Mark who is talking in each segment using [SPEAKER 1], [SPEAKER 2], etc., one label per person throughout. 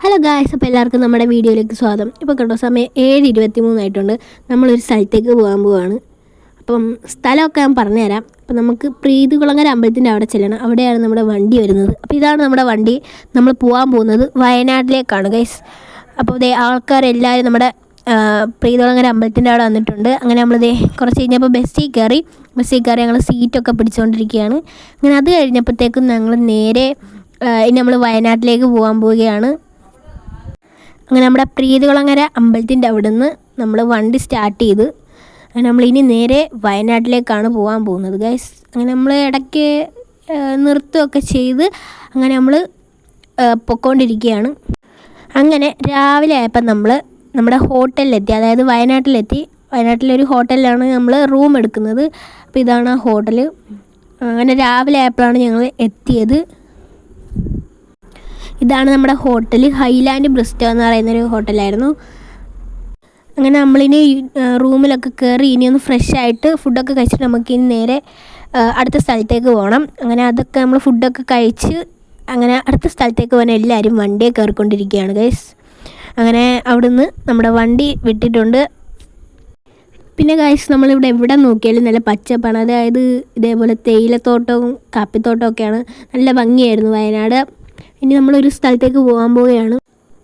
[SPEAKER 1] Hello guys, അപ്പോൾ എല്ലാവർക്കും നമ്മുടെ വീഡിയോയിലേക്ക് സ്വാഗതം. ഇപ്പോൾ കണ്ടോ, സമയം 7:23 ആയിട്ടുണ്ട്. നമ്മളൊരു സ്ഥലത്തേക്ക് പോകാൻ പോവുകയാണ്. അപ്പം സ്ഥലമൊക്കെ ഞാൻ പറഞ്ഞുതരാം. അപ്പം നമുക്ക് പ്രീതികുളങ്ങര അമ്പലത്തിൻ്റെ അവിടെ ചെല്ലണം. അവിടെയാണ് നമ്മുടെ വണ്ടി വരുന്നത്. അപ്പോൾ ഇതാണ് നമ്മുടെ വണ്ടി. നമ്മൾ പോകാൻ പോകുന്നത് വയനാട്ടിലേക്കാണ് ഗൈസ്. അപ്പോൾ ആൾക്കാരെല്ലാവരും നമ്മുടെ പ്രീതികുളങ്ങര അമ്പലത്തിൻ്റെ അവിടെ വന്നിട്ടുണ്ട്. അങ്ങനെ നമ്മളിതേ കുറച്ച് കഴിഞ്ഞപ്പോൾ ബസ്സിൽ കയറി ഞങ്ങൾ സീറ്റൊക്കെ പിടിച്ചുകൊണ്ടിരിക്കുകയാണ്. അങ്ങനെ അത് കഴിഞ്ഞപ്പോഴത്തേക്കും ഞങ്ങൾ നേരെ ഇനി നമ്മൾ വയനാട്ടിലേക്ക് പോകാൻ പോവുകയാണ്. അങ്ങനെ നമ്മുടെ പ്രീതികുളങ്ങര അമ്പലത്തിൻ്റെ അവിടെ നിന്ന് നമ്മൾ വണ്ടി സ്റ്റാർട്ട് ചെയ്ത് അങ്ങനെ നമ്മളിനി നേരെ വയനാട്ടിലേക്കാണ് പോകാൻ പോകുന്നത് ഗൈസ്. അങ്ങനെ നമ്മൾ ഇടയ്ക്ക് നിർത്തുകയൊക്കെ ചെയ്ത് അങ്ങനെ നമ്മൾ പൊയ്ക്കൊണ്ടിരിക്കുകയാണ്. അങ്ങനെ രാവിലെ ആയപ്പോൾ നമ്മൾ നമ്മുടെ ഹോട്ടലിലെത്തി, അതായത് വയനാട്ടിലെത്തി. വയനാട്ടിലൊരു ഹോട്ടലിലാണ് നമ്മൾ റൂം എടുക്കുന്നത്. അപ്പോൾ ഇതാണ് ആ ഹോട്ടൽ. അങ്ങനെ രാവിലെ ആയപ്പോഴാണ് ഞങ്ങൾ എത്തിയത്. ഇതാണ് നമ്മുടെ ഹോട്ടൽ, ഹൈലാൻഡ് ബ്രിസ്റ്റോ എന്ന് പറയുന്നൊരു ഹോട്ടലായിരുന്നു. അങ്ങനെ നമ്മളിനി റൂമിലൊക്കെ കയറി ഇനി ഒന്ന് ഫ്രഷ് ആയിട്ട് ഫുഡൊക്കെ കഴിച്ചിട്ട് നമുക്കിനി നേരെ അടുത്ത സ്ഥലത്തേക്ക് പോകണം. അങ്ങനെ അതൊക്കെ നമ്മൾ ഫുഡൊക്കെ കഴിച്ച് അങ്ങനെ അടുത്ത സ്ഥലത്തേക്ക് പോകാൻ എല്ലാവരും വണ്ടിയെ കയറിക്കൊണ്ടിരിക്കുകയാണ് ഗൈസ്. അങ്ങനെ അവിടുന്ന് നമ്മുടെ വണ്ടി വിട്ടിട്ടുണ്ട്. പിന്നെ ഗൈസ്, നമ്മളിവിടെ എവിടെ നോക്കിയാലും നല്ല പച്ചപ്പാണ്. അതായത് ഇതേപോലെ തേയിലത്തോട്ടവും കാപ്പിത്തോട്ടവും ഒക്കെയാണ്. നല്ല ഭംഗിയായിരുന്നു വയനാട്. ഇനി നമ്മളൊരു സ്ഥലത്തേക്ക് പോകാൻ പോവുകയാണ്.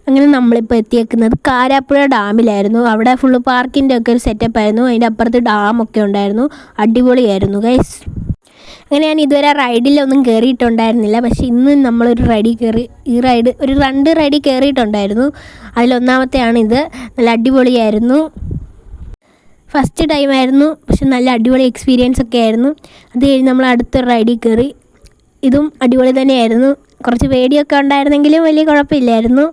[SPEAKER 1] അങ്ങനെ നമ്മളിപ്പോൾ എത്തിയേക്കുന്നത് കാരാപ്പുഴ ഡാമിലായിരുന്നു. അവിടെ ഫുള്ള് പാർക്കിൻ്റെ ഒക്കെ ഒരു സെറ്റപ്പ് ആയിരുന്നു. അതിൻ്റെ അപ്പുറത്ത് ഡാമൊക്കെ ഉണ്ടായിരുന്നു. അടിപൊളിയായിരുന്നു ഗൈസ്. അങ്ങനെ ഞാൻ ഇതുവരെ റൈഡിലൊന്നും കയറിയിട്ടുണ്ടായിരുന്നില്ല. പക്ഷേ ഇന്ന് നമ്മളൊരു റൈഡിൽ കയറി. ഒരു 2 റൈഡിൽ കയറിയിട്ടുണ്ടായിരുന്നു. അതിലൊന്നാമത്തെയാണ് ഇത്. നല്ല അടിപൊളിയായിരുന്നു. ഫസ്റ്റ് ടൈമായിരുന്നു, പക്ഷെ നല്ല അടിപൊളി എക്സ്പീരിയൻസ് ഒക്കെ ആയിരുന്നു. അത് കഴിഞ്ഞ് നമ്മൾ അടുത്തൊരു റൈഡിൽ കയറി. ഇതും അടിപൊളി തന്നെയായിരുന്നു. കുറച്ച് പേടിയൊക്കെ ഉണ്ടായിരുന്നെങ്കിലും വലിയ കുഴപ്പമില്ലായിരുന്നു.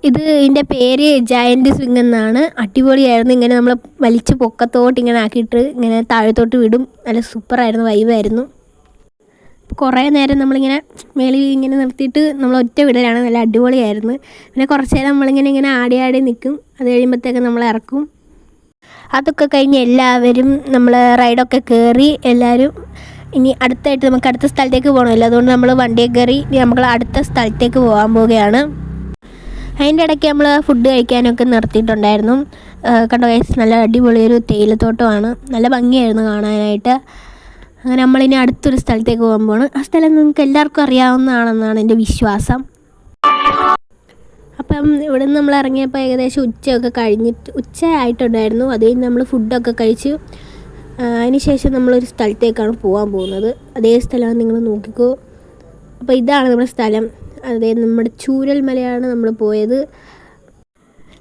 [SPEAKER 1] ഇതിൻ്റെ പേര് ജയൻറ്റ് സ്വിങ് എന്നാണ്. അടിപൊളിയായിരുന്നു. ഇങ്ങനെ നമ്മൾ വലിച്ച് പൊക്കത്തോട്ട് ഇങ്ങനെ ആക്കിയിട്ട് ഇങ്ങനെ താഴത്തോട്ട് വിടും. നല്ല സൂപ്പറായിരുന്നു, വൈബായിരുന്നു. കുറേ നേരം നമ്മളിങ്ങനെ മേളിൽ ഇങ്ങനെ നിർത്തിയിട്ട് നമ്മൾ ഒറ്റ വിടലാണ്. നല്ല അടിപൊളിയായിരുന്നു. പിന്നെ കുറച്ച് നേരം നമ്മളിങ്ങനെ ആടി നിൽക്കും. അത് കഴിയുമ്പോഴത്തേക്ക് നമ്മൾ ഇറക്കും. അതൊക്കെ കഴിഞ്ഞ് എല്ലാവരും നമ്മൾ റൈഡൊക്കെ കയറി എല്ലാവരും ഇനി അടുത്തായിട്ട് നമുക്ക് അടുത്ത സ്ഥലത്തേക്ക് പോകണമല്ലോ. അതുകൊണ്ട് നമ്മൾ വണ്ടിയെ കയറി ഇനി നമ്മൾ അടുത്ത സ്ഥലത്തേക്ക് പോകാൻ പോവുകയാണ്. അതിൻ്റെ ഇടയ്ക്ക് നമ്മൾ ഫുഡ് കഴിക്കാനൊക്കെ നിർത്തിയിട്ടുണ്ടായിരുന്നു. കണ്ടോ ഗൈസ്, നല്ല അടിപൊളിയൊരു തേയിലത്തോട്ടമാണ്. നല്ല ഭംഗിയായിരുന്നു കാണാനായിട്ട്. അങ്ങനെ നമ്മളിനി അടുത്തൊരു സ്ഥലത്തേക്ക് പോകാൻ പോവാണ്. ആ സ്ഥലം നിങ്ങൾക്ക് എല്ലാവർക്കും അറിയാവുന്നതാണെന്നാണ് എൻ്റെ വിശ്വാസം. അപ്പം ഇവിടെ നിന്ന് നമ്മൾ ഇറങ്ങിയപ്പോൾ ഏകദേശം ഉച്ച ആയിട്ടുണ്ടായിരുന്നു. അത് കഴിഞ്ഞ് നമ്മൾ ഫുഡൊക്കെ കഴിച്ച് അതിന് ശേഷം നമ്മളൊരു സ്ഥലത്തേക്കാണ് പോകാൻ പോകുന്നത്. അതേ സ്ഥലമാണ്, നിങ്ങൾ നോക്കിക്കോ. അപ്പോൾ ഇതാണ് നമ്മുടെ സ്ഥലം. അതായത് നമ്മുടെ ചൂരൽമലയാണ് നമ്മൾ പോയത്.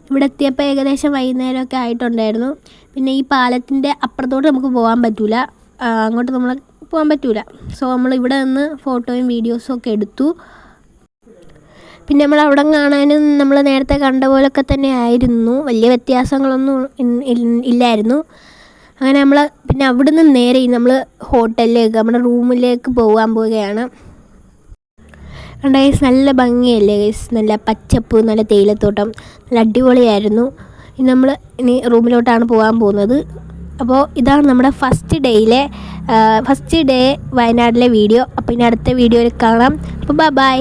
[SPEAKER 1] ഇവിടെ എത്തിയപ്പോൾ ഏകദേശം വൈകുന്നേരമൊക്കെ ആയിട്ടുണ്ടായിരുന്നു. പിന്നെ ഈ പാലത്തിൻ്റെ അപ്പുറത്തോട്ട് നമുക്ക് പോകാൻ പറ്റില്ല, അങ്ങോട്ട് നമ്മൾ പോകാൻ പറ്റില്ല. സോ നമ്മൾ ഇവിടെ നിന്ന് ഫോട്ടോയും വീഡിയോസും ഒക്കെ എടുത്തു. പിന്നെ നമ്മൾ അവിടെ കാണാനും നമ്മൾ നേരത്തെ കണ്ട പോലൊക്കെ തന്നെ ആയിരുന്നു. വലിയ വ്യത്യാസങ്ങളൊന്നും ഇല്ലായിരുന്നു. അങ്ങനെ നമ്മൾ പിന്നെ അവിടുന്ന് നേരെ നമ്മൾ ഹോട്ടലിലേക്ക്, നമ്മുടെ റൂമിലേക്ക് പോകാൻ പോവുകയാണ്. ഗൈസ്, നല്ല ഭംഗിയല്ലേ ഗൈസ്, നല്ല പച്ചപ്പ്, നല്ല തേയിലത്തോട്ടം, നല്ല അടിപൊളിയായിരുന്നു. ഇനി റൂമിലോട്ടാണ് പോകാൻ പോകുന്നത്. അപ്പോൾ ഇതാണ് നമ്മുടെ ഫസ്റ്റ് ഡേ വയനാട്ടിലെ വീഡിയോ. അപ്പോൾ ഇനി അടുത്ത വീഡിയോയിൽ കാണാം. അപ്പോൾ ബൈ.